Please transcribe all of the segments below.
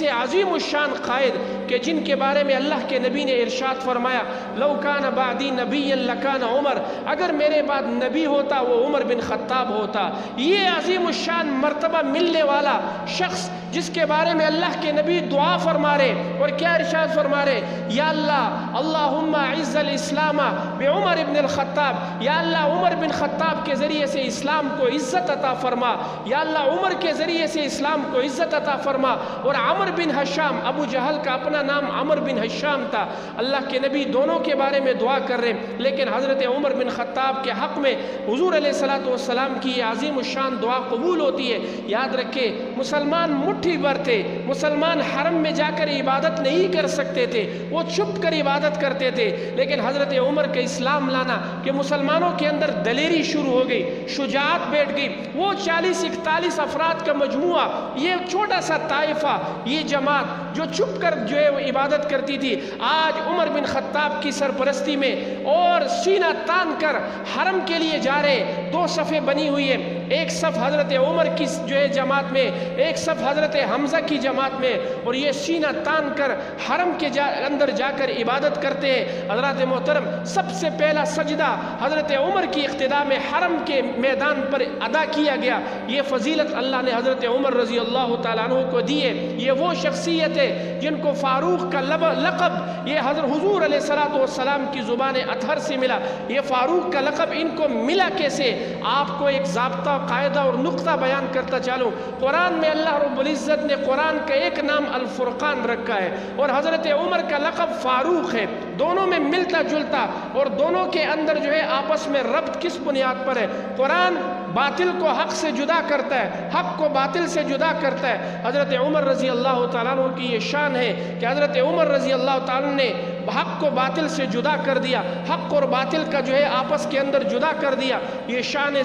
ایسے عظیم الشان قائد کہ جن کے بارے میں اللہ کے نبی نے ارشاد فرمایا لو کان بعدی نبی لکان عمر، اگر میرے بعد نبی ہوتا وہ عمر بن خطاب ہوتا۔ یہ عظیم الشان مرتبہ ملنے والا شخص جس کے بارے میں اللہ کے نبی دعا فرما رہے اور کیا ارشاد فرما رہے، یا اللہ اللہم اعز الاسلام بعمر بن الخطاب، یا اللہ عمر بن خطاب کے ذریعے سے اسلام کو عزت عطا فرما، یا اللہ عمر کے ذریعے سے اسلام کو عزت عطا فرما۔ اور عمر بن حشام، ابو جہل کا اپنا نام عمر بن حشام تھا، اللہ کے نبی دونوں کے بارے میں دعا کر رہے، لیکن حضرت عمر بن خطاب کے حق میں حضور علیہ السلام کی یہ عظیم الشان دعا قبول ہوتی ہے۔ یاد رکھے مسلمان مٹھی بھر تھے، مسلمان حرم میں جا کر عبادت نہیں کر سکتے تھے، وہ چھپ کر عبادت کرتے تھے، لیکن حضرت عمر کا اسلام لانا کہ مسلمانوں کے اندر دلیری شروع ہو گئی، شجاعت بیٹھ گئی، وہ 40-41 افراد کا مجموعہ، یہ چھوٹا سا طائفہ، یہ جماعت جو چھپ کر جو ہے وہ عبادت کرتی تھی، آج عمر بن خطاب کی سرپرستی میں اور سینہ تان کر حرم کے لیے جا رہے، دو صفیں بنی ہوئی ہیں، ایک صف حضرت عمر کی جو ہے جماعت میں، ایک صف حضرت حمزہ کی جماعت میں، اور یہ سینہ تان کر حرم کے اندر جا کر عبادت کرتے ہیں۔ حضرات محترم، سب سے پہلا سجدہ حضرت عمر کی اقتداء میں حرم کے میدان پر ادا کیا گیا۔ یہ فضیلت اللہ نے حضرت عمر رضی اللہ تعالیٰ عنہ کو دی ہے۔ یہ وہ شخصیت ہے جن کو فاروق کا لقب یہ حضور علیہ السلام کی زبان اطہر سے ملا۔ یہ فاروق کا لقب ان کو ملا کیسے؟ آپ کو ایک ضابطہ قاعدہ اور نقطہ بیان کرتا چلوں۔ قرآن میں اللہ رب العزت نے قرآن کا ایک نام الفرقان رکھا ہے اور حضرت عمر کا لقب فاروق ہے، دونوں میں ملتا جلتا، اور دونوں کے اندر جو ہے آپس میں ربط کس بنیاد پر ہے؟ قرآن باطل کو حق سے جدا کرتا ہے، حق کو باطل سے جدا کرتا ہے۔ حضرت عمر رضی اللہ تعالیٰ عنہ کی یہ شان ہے کہ حضرت عمر رضی اللہ تعالیٰ نے حق کو باطل سے جدا کر دیا، حق اور باطل کا جو ہے آپس کے اندر جدا کر دیا۔ یہ شان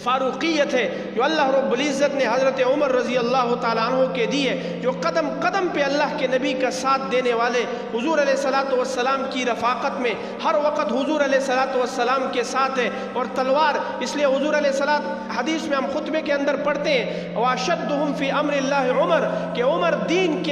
فاروقیت ہے جو اللہ رب العزت نے حضرت عمر رضی اللہ تعالیٰ عنہ کے دیے، جو قدم قدم پہ اللہ کے نبی کا ساتھ دینے والے، حضور علیہ السلام کی رفاقت میں ہر وقت حضور علیہ السلام کے ساتھ ہے، اور تلوار اس لیے حضور علیہ السلام حدیث میں ہم خطبے کے اندر پڑھتے ہیں وَأَشَدُّهُمْ فِي أَمْرِ اللَّهِ عمر، کہ عمر دین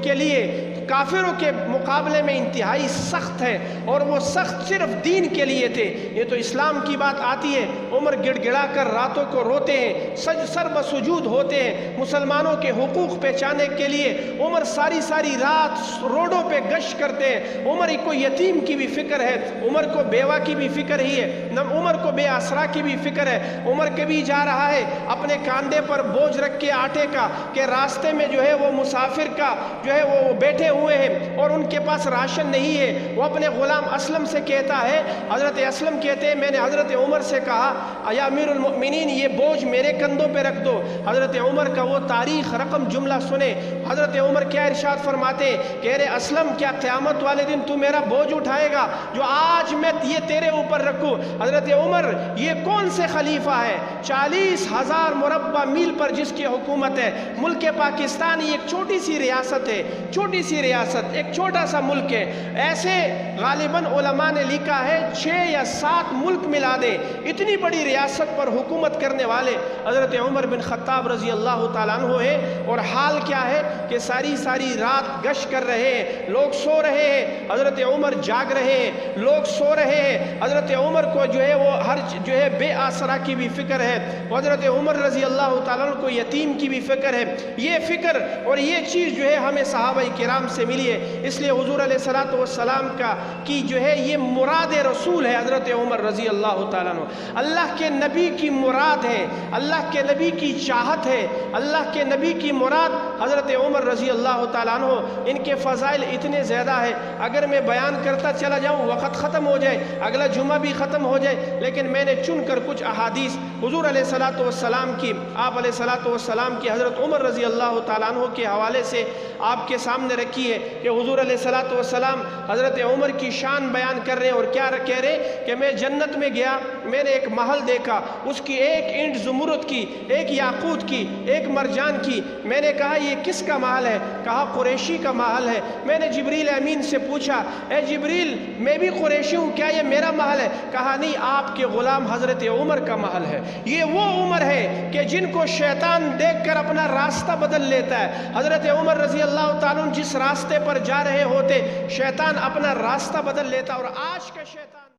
کے لیے کافروں کے مقابلے میں انتہائی سخت ہے، اور وہ سخت صرف دین کے لیے تھے۔ یہ تو اسلام کی بات آتی ہے، عمر گڑ گڑا کر راتوں کو روتے ہیں، سر بسجود ہوتے ہیں، مسلمانوں کے حقوق پہچانے کے لیے عمر ساری رات روڈوں پہ گشت کرتے ہیں۔ عمر کو یتیم کی بھی فکر ہے، عمر کو بیوہ کی بھی فکر ہی ہے، عمر کو بے آسرا کی بھی فکر ہے۔ عمر کبھی جا رہا ہے اپنے کاندھے پر بوجھ رکھ کے آٹے کا، کہ راستے میں جو ہے وہ مسافر کا جو ہے وہ بیٹھے ہوئے ہیں اور ان کے پاس راشن نہیں ہے، وہ اپنے غلام اسلم سے کہتا ہے، حضرت اسلم کہتے ہیں میں نے حضرت عمر سے کہا یا امیر المؤمنین یہ بوجھ میرے کندھوں پہ رکھ دو۔ حضرت عمر کا وہ تاریخ رقم جملہ سنے، حضرت عمر کیا ارشاد فرماتے ہیں، کہہ رہے اسلم کیا قیامت والے دن تو میرا بوجھ اٹھائے گا جو آج میں یہ تیرے اوپر رکھوں؟ حضرت عمر یہ کون سے خلیفہ ہے؟ 40,000 مربع میل پر جس کی حکومت ہے، ملک پاکستان ایک چھوٹی سی ریاست ہے، چھوٹی سی ریاست، ایک چھوٹا سا ملک ہے۔ ایسے غالباً علماء نے لکھا ہے 6 یا 7 ملک ملا دے، اتنی بڑی ریاست پر حکومت کرنے والے حضرت عمر بن خطاب رضی اللہ تعالیٰ عنہ ہے۔ اور حال کیا ہے کہ ساری رات گشت کر رہے ہیں، لوگ سو رہے ہیں، حضرت عمر جاگ رہے ہیں، لوگ سو رہے ہیں۔ حضرت عمر کو جو ہے وہ ہر جو ہے بے آسرا کی بھی فکر ہے، حضرت عمر رضی اللہ تعالیٰ عنہ کو یتیم کی بھی فکر ہے۔ یہ فکر اور یہ چیز جو ہے ہمیں صحابہ کرام سے ملی ہے، اس لیے حضور علیہ السلام کی جو ہے یہ مراد رسول ہے حضرت عمر رضی اللہ تعالیٰ عنہ، اللہ کے نبی کی مراد ہے، اللہ کے نبی کی چاہت ہے، اللہ کے نبی کی مراد حضرت عمر رضی اللہ تعالیٰ عنہ۔ ان کے فضائل اتنے زیادہ ہے، اگر میں بیان کرتا چلا جاؤں وقت ختم ہو جائے، اگلا جمعہ بھی ختم ہو جائے، لیکن میں نے چن کر کچھ احادیث حضور علیہ السلام کی، آپ علیہ السلام کی حضرت عمر رضی اللہ تعالیٰ عنہ کے حوالے سے آپ کے سامنے رکھی۔ کی ہے کہ حضور علیہ الصلوۃ والسلام حضرت عمر کی شان بیان کر رہے ہیں، اور کیا کہہ رہے ہیں کہ میں جنت میں گیا، میں نے ایک محل دیکھا، اس کی ایک اینٹ زمرد کی، ایک یاقوت کی، ایک مرجان کی۔ میں نے کہا یہ کس کا محل ہے؟ کہا قریشی کا محل ہے۔ میں نے جبریل امین سے پوچھا اے جبریل میں بھی قریشی ہوں، کیا یہ میرا محل ہے؟ کہا نہیں، آپ کے غلام حضرت عمر کا محل ہے۔ یہ وہ عمر ہے کہ جن کو شیطان دیکھ کر اپنا راستہ بدل لیتا ہے۔ حضرت عمر رضی اللہ تعالیٰ عنہ جس راستے پر جا رہے ہوتے، شیطان اپنا راستہ بدل لیتا، اور آج کا شیطان